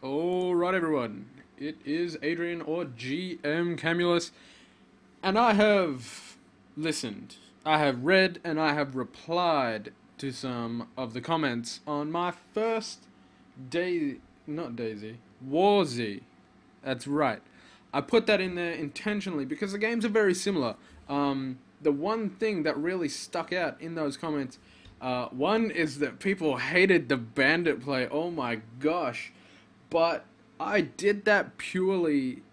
Alright everyone, it is Adrian or GM Camulus, and I have listened, I have read, and I have replied to some of the comments on my first WarZ. That's right. I put that in there intentionally because the games are very similar. The one thing that really stuck out in those comments, one is that people hated the Bandit play. Oh my gosh. But I did that purely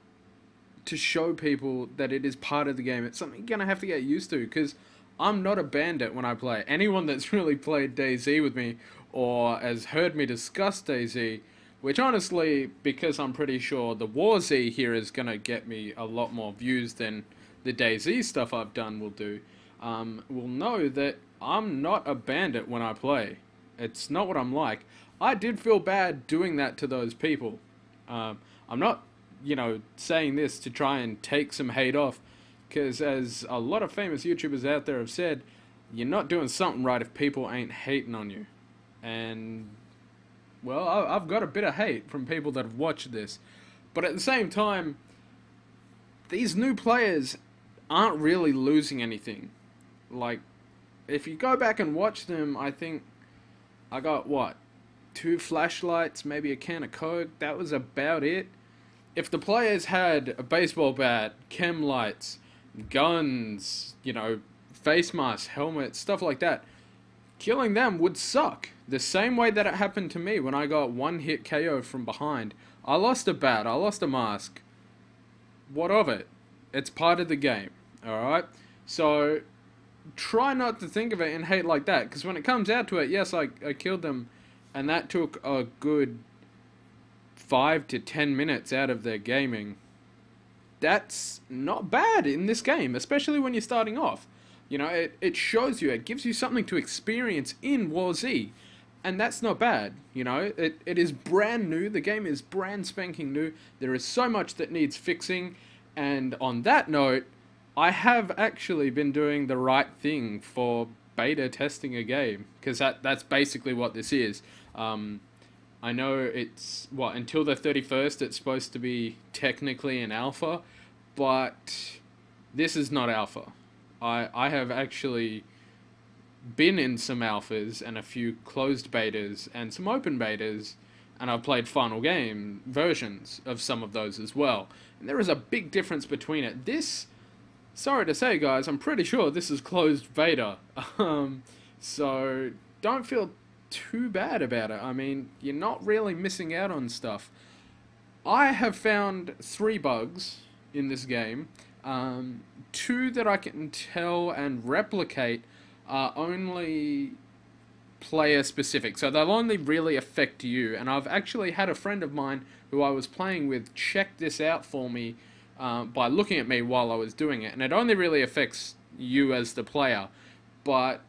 to show people that it is part of the game. It's something you're going to have to get used to because I'm not a bandit when I play. Anyone that's really played DayZ with me or has heard me discuss DayZ, which honestly, because I'm pretty sure the WarZ here is going to get me a lot more views than the DayZ stuff I've done will do, will know that I'm not a bandit when I play. It's not what I'm like. I did feel bad doing that to those people. I'm not, saying this to try and take some hate off, because as a lot of famous YouTubers out there have said, you're not doing something right if people ain't hating on you. And, well, I've got a bit of hate from people that have watched this. But at the same time, these new players aren't really losing anything. Like, if you go back and watch them, I think I got, what, 2 flashlights, maybe a can of Coke. That was about it. If the players had a baseball bat, chem lights, guns, face masks, helmets, stuff like that, killing them would suck. The same way that it happened to me when I got one hit KO from behind. I lost a bat, I lost a mask. What of it? It's part of the game, alright? So, try not to think of it and hate like that, because when it comes out to it, yes, I killed them, and that took a good 5 to 10 minutes out of their gaming. That's not bad in this game, especially when you're starting off. It shows you, it gives you something to experience in WarZ, and that's not bad. It is brand new, the game is brand spanking new, there is so much that needs fixing, and on that note, I have actually been doing the right thing for beta testing a game, because that's basically what this is. I know it's, until the 31st it's supposed to be technically an alpha, but this is not alpha. I have actually been in some alphas and a few closed betas and some open betas, and I've played final game versions of some of those as well. And there is a big difference between it. This, sorry to say guys, I'm pretty sure this is closed beta. So don't feel too bad about it. I mean, you're not really missing out on stuff. I have found 3 bugs in this game. 2 that I can tell and replicate are only player specific, so they'll only really affect you. And I've actually had a friend of mine who I was playing with check this out for me by looking at me while I was doing it, and it only really affects you as the player, but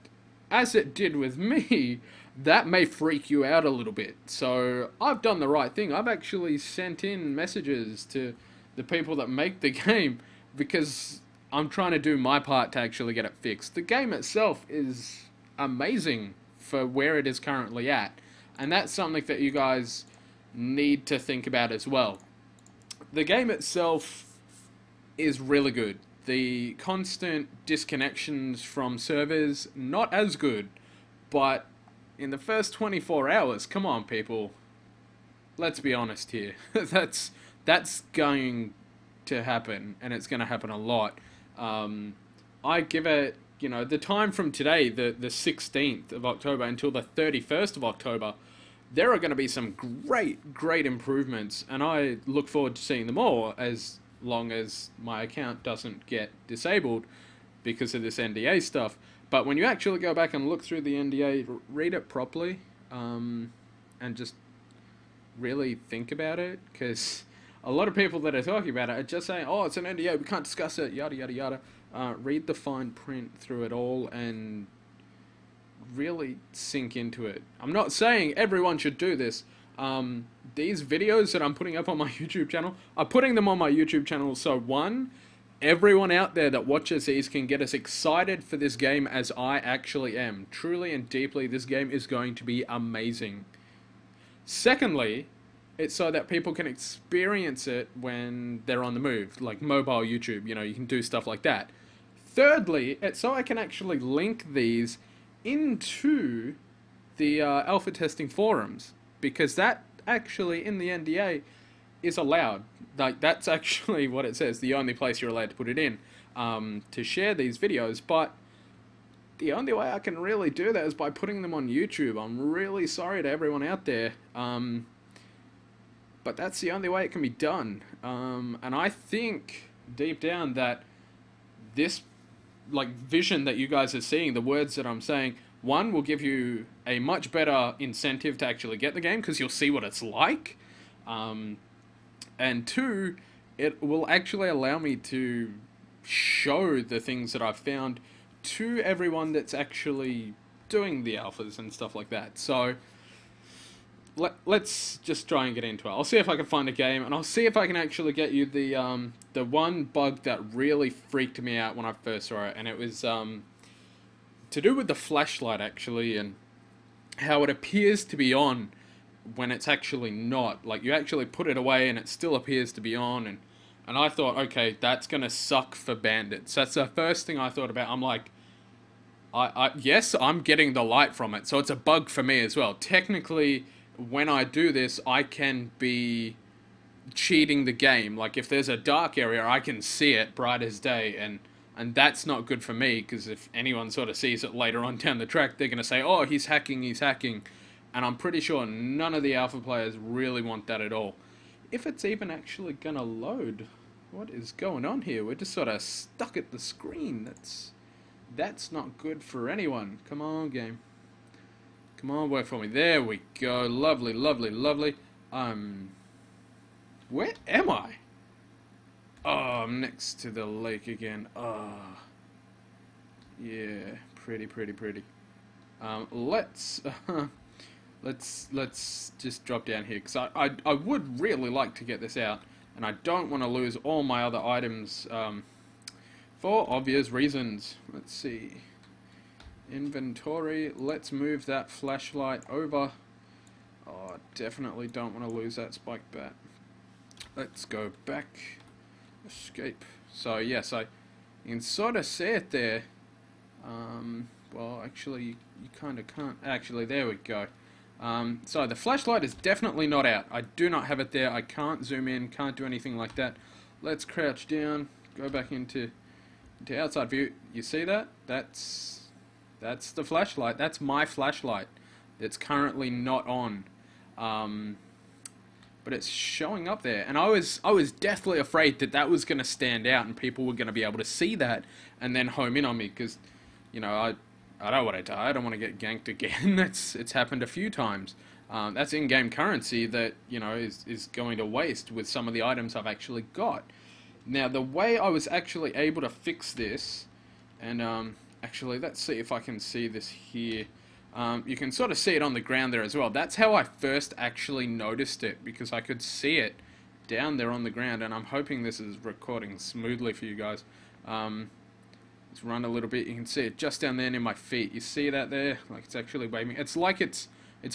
as it did with me, that may freak you out a little bit. So I've done the right thing. I've actually sent in messages to the people that make the game because I'm trying to do my part to actually get it fixed. The game itself is amazing for where it is currently at, and that's something that you guys need to think about as well. The game itself is really good. The constant disconnections from servers, not as good, but in the first 24 hours, come on people, let's be honest here, that's going to happen, and it's going to happen a lot. I give it, the time from today, the 16th of October until the 31st of October, there are going to be some great improvements, and I look forward to seeing them all as long as my account doesn't get disabled because of this NDA stuff. But when you actually go back and look through the NDA, read it properly, and just really think about it, because a lot of people that are talking about it are just saying, oh, it's an NDA, we can't discuss it, yada yada yada. Read the fine print through it all and really sink into it. I'm not saying everyone should do this. These videos that I'm putting up on my YouTube channel, I'm putting them on my YouTube channel so one, everyone out there that watches these can get as excited for this game as I actually am. Truly and deeply, this game is going to be amazing. Secondly, It's so that people can experience it when they're on the move, like mobile YouTube. You know, you can do stuff like that. Thirdly, it's so I can actually link these into the alpha testing forums, because that actually in the NDA is allowed. Like, that's actually what it says. The only place you're allowed to put it in, to share these videos. But the only way I can really do that is by putting them on YouTube. I'm really sorry to everyone out there. But that's the only way it can be done. And I think deep down that this like vision that you guys are seeing, the words that I'm saying, one will give you a much better incentive to actually get the game because you'll see what it's like. And two, it will actually allow me to show the things that I've found to everyone that's actually doing the alphas and stuff like that. So let's just try and get into it. I'll see if I can find a game, and I'll see if I can actually get you the one bug that really freaked me out when I first saw it, and it was to do with the flashlight actually, and how it appears to be on when it's actually not. Like, you actually put it away and it still appears to be on, and I thought, okay, that's gonna suck for bandits. That's the first thing I thought about. I'm like, yes, I'm getting the light from it, so it's a bug for me as well. Technically, when I do this, I can be cheating the game. Like, if there's a dark area, I can see it bright as day, and that's not good for me, because if anyone sort of sees it later on down the track, they're going to say, oh, he's hacking, and I'm pretty sure none of the alpha players really want that at all. If it's even actually going to load, what is going on here? We're just sort of stuck at the screen. That's not good for anyone. Come on, game. Come on, work for me. There we go. Lovely, lovely, lovely. Where am I? Oh, I'm next to the lake again. Oh. Yeah, pretty, pretty, pretty. Let's just drop down here, because I would really like to get this out, and I don't want to lose all my other items, for obvious reasons. Let's see. Inventory. Let's move that flashlight over. Oh, definitely don't want to lose that spike bat. Let's go back. Escape. So yes, you can sort of see it there. Well, actually, you kind of can't. Actually, there we go. So the flashlight is definitely not out. I do not have it there. I can't zoom in. Can't do anything like that. Let's crouch down. Go back into outside view. You see that? That's the flashlight. That's my flashlight. It's currently not on. But it's showing up there. And I was deathly afraid that was going to stand out and people were going to be able to see that and then home in on me, because, you know, I don't want to die. I don't want to get ganked again. It's happened a few times. That's in-game currency that, you know, is going to waste with some of the items I've actually got. Now, the way I was actually able to fix this, and actually, let's see if I can see this here. You can sort of see it on the ground there as well. That's how I first actually noticed it, because I could see it down there on the ground, and I'm hoping this is recording smoothly for you guys. Let's run a little bit. You can see it just down there near my feet. You see that there? Like, it's actually waving. It's like it's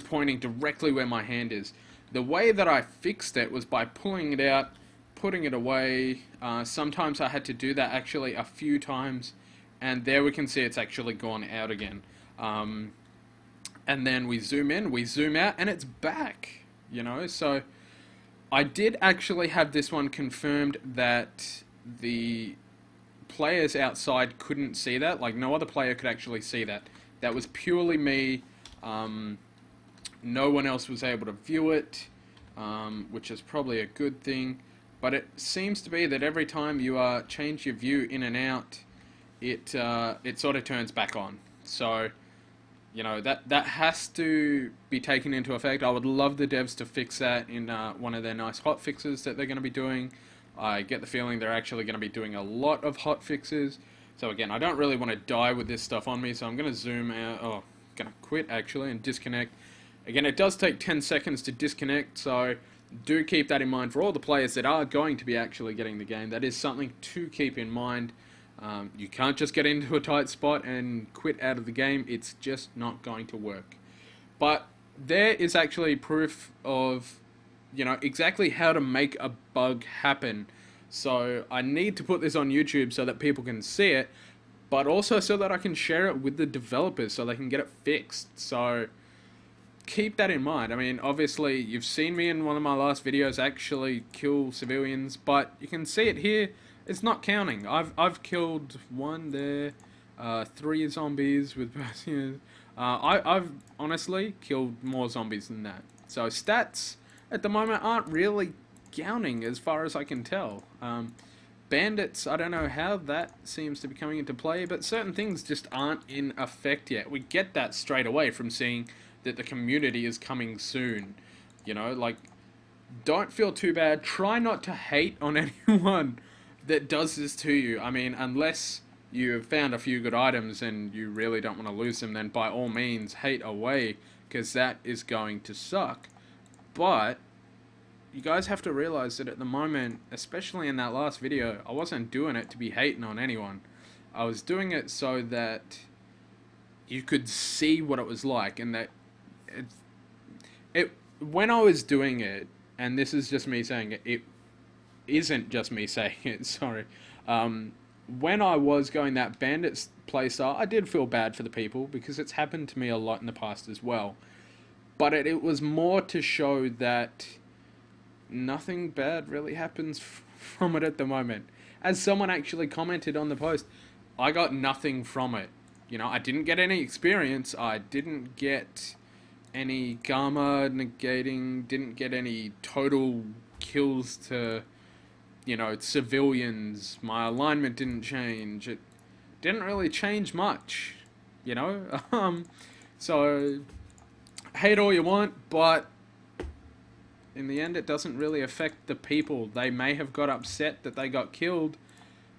pointing directly where my hand is. The way that I fixed it was by pulling it out, putting it away. Sometimes I had to do that actually a few times, and there we can see it's actually gone out again. And then we zoom in, we zoom out, and it's back, you know. So I did actually have this one confirmed that the players outside couldn't see that. Like, no other player could actually see that. That was purely me. No one else was able to view it, which is probably a good thing. But it seems to be that every time you change your view in and out, it sort of turns back on. So, you know, that has to be taken into effect. I would love the devs to fix that in one of their nice hot fixes that they're going to be doing. I get the feeling they're actually going to be doing a lot of hot fixes. So again, I don't really want to die with this stuff on me, so I'm going to zoom out. Oh, going to quit actually and disconnect. Again, it does take 10 seconds to disconnect, so do keep that in mind for all the players that are going to be actually getting the game. That is something to keep in mind. You can't just get into a tight spot and quit out of the game. It's just not going to work. But there is actually proof of you know, exactly how to make a bug happen. So I need to put this on YouTube so that people can see it, but also so that I can share it with the developers so they can get it fixed. So keep that in mind. I mean, obviously, you've seen me in one of my last videos actually kill civilians, but you can see it here. It's not counting. I've killed one there, 3 zombies with I've honestly killed more zombies than that. So stats at the moment aren't really counting as far as I can tell. Bandits, I don't know how that seems to be coming into play, but certain things just aren't in effect yet. We get that straight away from seeing that the community is coming soon. You know, like, don't feel too bad. Try not to hate on anyone that does this to you. I mean, unless you have found a few good items and you really don't want to lose them, then by all means, hate away, because that is going to suck. But you guys have to realize that at the moment, especially in that last video, I wasn't doing it to be hating on anyone. I was doing it so that you could see what it was like, and that it when I was doing it, and this is just me saying it, it isn't just me saying it, sorry. When I was going that Bandit playstyle, I did feel bad for the people, because it's happened to me a lot in the past as well. But it was more to show that nothing bad really happens from it at the moment. As someone actually commented on the post, I got nothing from it. You know, I didn't get any experience, I didn't get any gamma negating, didn't get any total kills to, you know, civilians. My alignment didn't change. It didn't really change much, you know? So, hate all you want, but in the end it doesn't really affect the people. They may have got upset that they got killed,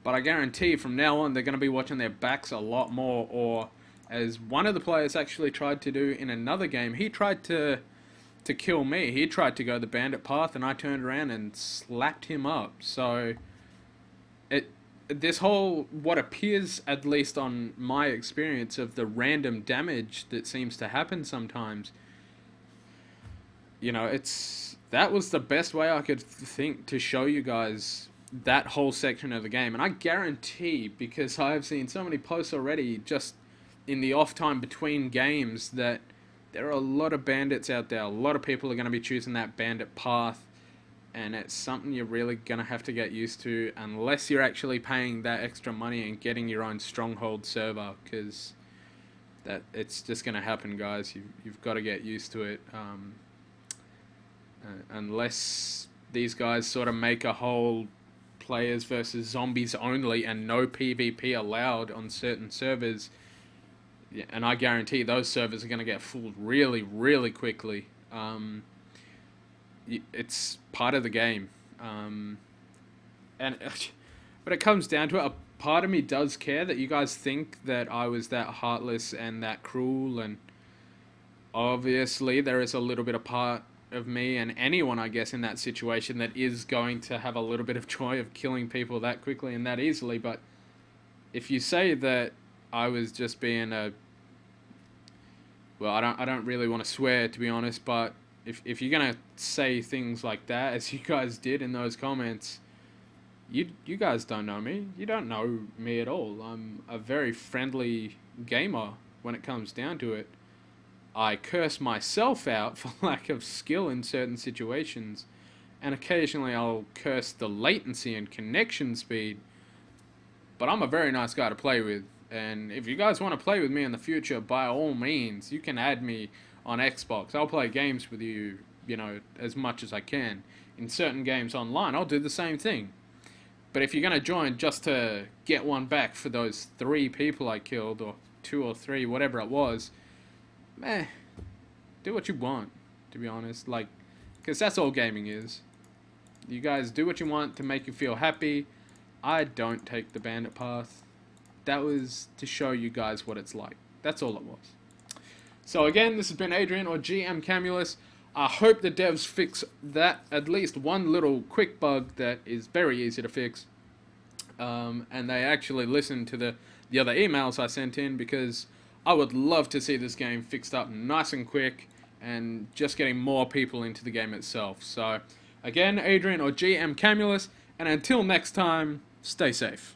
but I guarantee from now on they're going to be watching their backs a lot more. Or, as one of the players actually tried to do in another game, he tried to kill me. He tried to go the bandit path, and I turned around and slapped him up. So this whole, what appears, at least on my experience, of the random damage that seems to happen sometimes, you know, that was the best way I could think to show you guys that whole section of the game. And I guarantee, because I have seen so many posts already just in the off time between games, that there are a lot of bandits out there. A lot of people are going to be choosing that bandit path, and it's something you're really going to have to get used to, unless you're actually paying that extra money and getting your own stronghold server, because it's just going to happen, guys. You've got to get used to it. Unless these guys sort of make a whole players versus zombies only and no PvP allowed on certain servers, and I guarantee those servers are going to get full really, really quickly. It's part of the game. And but it comes down to it, a part of me does care that you guys think that I was that heartless and that cruel, and obviously there is a little bit of part of me, and anyone, I guess, in that situation, that is going to have a little bit of joy of killing people that quickly and that easily. But if you say that I was just being a, well, I don't really want to swear, to be honest, but if you're gonna say things like that, as you guys did in those comments, you guys don't know me. You don't know me at all. I'm a very friendly gamer when it comes down to it. I curse myself out for lack of skill in certain situations, and occasionally I'll curse the latency and connection speed, but I'm a very nice guy to play with. And if you guys want to play with me in the future, by all means, you can add me on Xbox. I'll play games with you, you know, as much as I can. In certain games online, I'll do the same thing. But if you're going to join just to get one back for those 3 people I killed, or 2 or 3, whatever it was, do what you want, to be honest. Like, because that's all gaming is. You guys do what you want to make you feel happy. I don't take the bandit path. That was to show you guys what it's like. That's all it was. So again, this has been Adrian, or GM Camulus. I hope the devs fix that, at least one little quick bug that is very easy to fix. And they actually listened to the other emails I sent in, because I would love to see this game fixed up nice and quick, and just getting more people into the game itself. So, again, Adrian or GM Camulus, and until next time, stay safe.